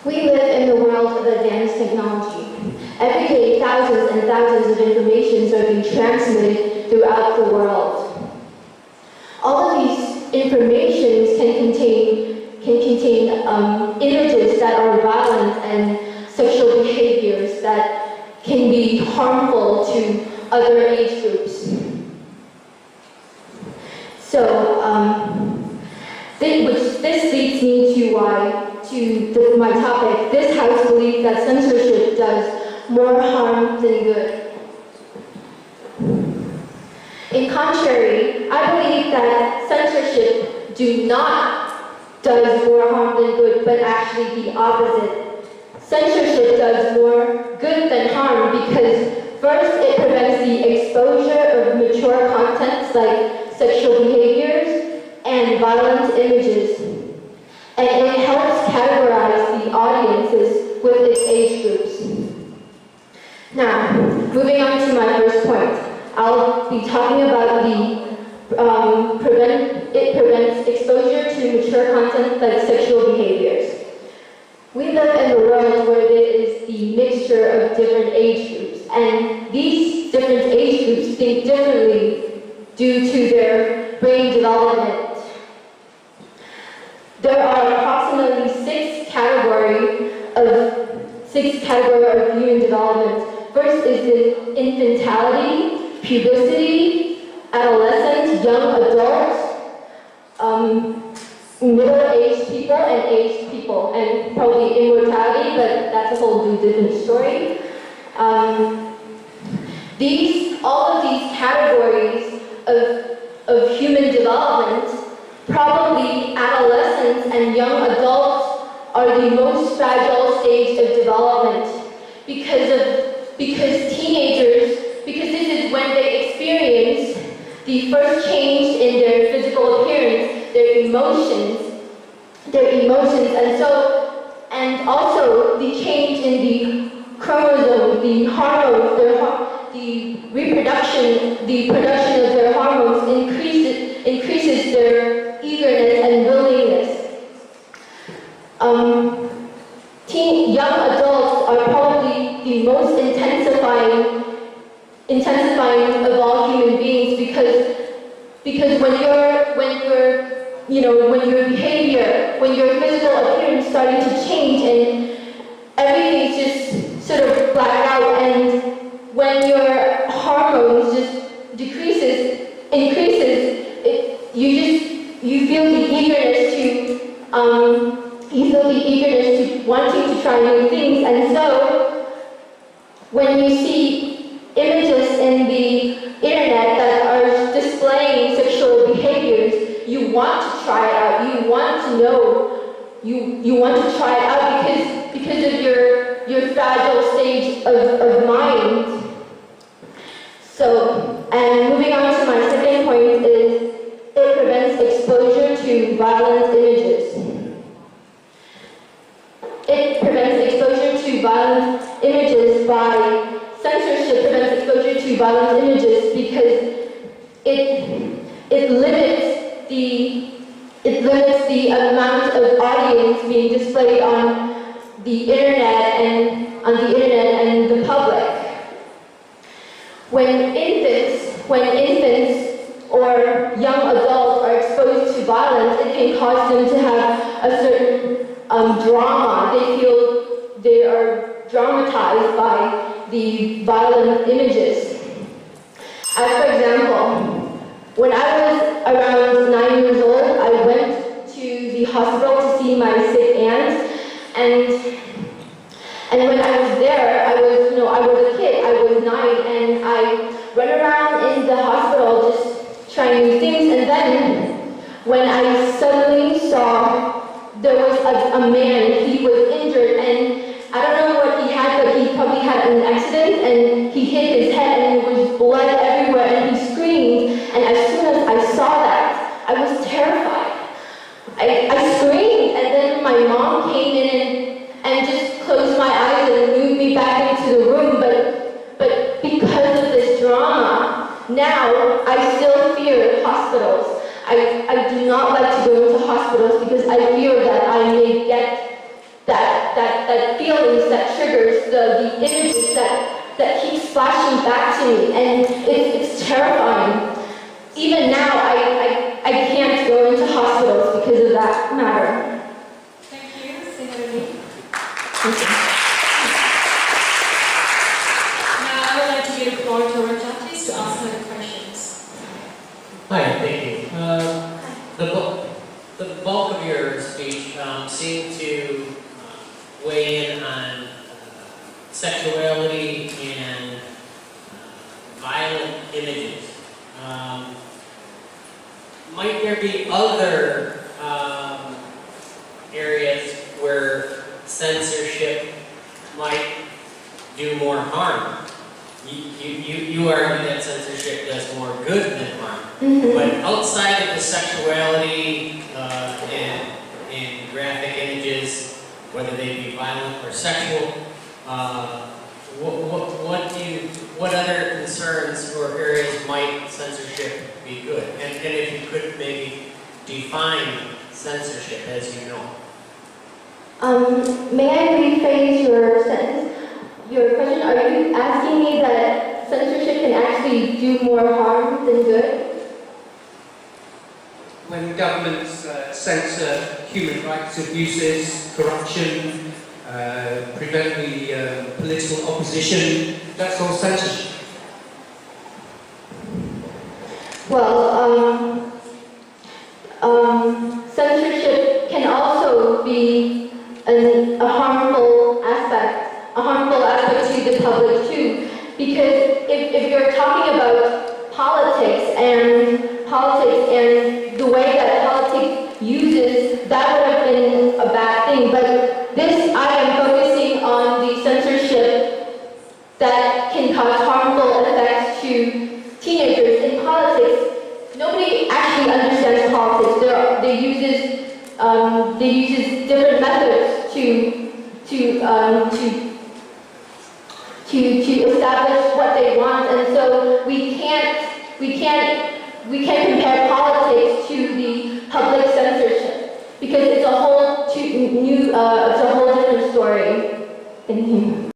We live in the world of advanced technology. Every day, thousands and thousands of informations are being transmitted throughout the world. All of these informations can contain images that are violent and sexual behaviors that can be harmful to other age groups. So, this leads me to my topic. This house believes that censorship does more harm than good. In contrary, I believe that censorship does more harm than good, but actually the opposite. Censorship does more good than harm because first, it prevents the exposure of mature contents like sexual behaviors and violent images. And it helps categorize the audiences with its age groups. Now, moving on to my first point, I'll be talking about it prevents exposure to mature content like sexual behaviors. We live in a world where there is the mixture of different age groups, and these different age groups think differently due to their brain development. There are approximately six categories of human development. First is the infantility, pubescence, adolescence, young adults, middle-aged people, and aged people, and probably immortality, but that's a whole different story. All of these categories of human development, probably adolescents and young adults are the most fragile stage of development because this is when they experience the first change in their physical appearance, their emotions, and also the change in the chromosomes, the hormones, the production of their hormones increases their eagerness and willingness. Young adults are probably the most intensifying of all human beings because when your behavior, when your physical appearance starting to change and everything's just sort of black out, and when your hormones just increases, you feel the eagerness to wanting to try new things, and so when you see images in the internet that are displaying sexual behaviors, you want to try it out. You want to know. You want to try it out because of your fragile stage of mind. So, and moving on to my second point is it prevents exposure to violent images. It prevents exposure to violent images by censorship prevents exposure to violent images because it limits the amount of audience being displayed on the internet and the public. When infants or young adults are exposed to violence, it can cause them to have a certain drama. They feel they are dramatized by the violent images. As for example, when I was around 9 years old, I went to the hospital to see my sick aunt, and when I was there, I was a kid, I was 9, and I ran around in the hospital just trying new things, and then when I suddenly saw there was a man, he was injured, and I don't know what he had, but he probably had an accident, and he hit his head, and there was blood everywhere, and he screamed, and as soon as I saw that, I was terrified. I screamed, and then my mom came in and just closed my eyes and moved me back into the room, but because of this drama, now I still fear hospitals. I do not like to go into hospitals because I that feelings, that triggers, the images that keep flashing back to me, and it's terrifying. Even now, I can't go into hospitals because of that matter. Thank you, Siharany. Thank you. Now I would like to give the floor to our judges to ask them questions. Hi, thank you. The bulk of your speech seemed to weigh in on sexuality and violent images. Might there be other areas where censorship might do more harm? You argue that censorship does more good than harm. Mm-hmm. But outside of the sexuality and graphic images, whether they be violent or sexual, what other concerns or areas might censorship be good? And if you could maybe define censorship as you know. May I rephrase your sentence? Your question, are you asking me that censorship can actually do more harm than good? When governments censor human rights abuses, corruption, prevent the political opposition, that's all censorship. Well, censorship can also be a harmful aspect to the public too, because if you're talking about politics and the way that politics uses, that would have been a bad thing. But this, I am focusing on the censorship that can cause harmful effects to teenagers in politics. Nobody actually understands politics. They uses different methods to establish what they want, and so we can't compare politics to the public censorship because it's a whole different story. Thank you.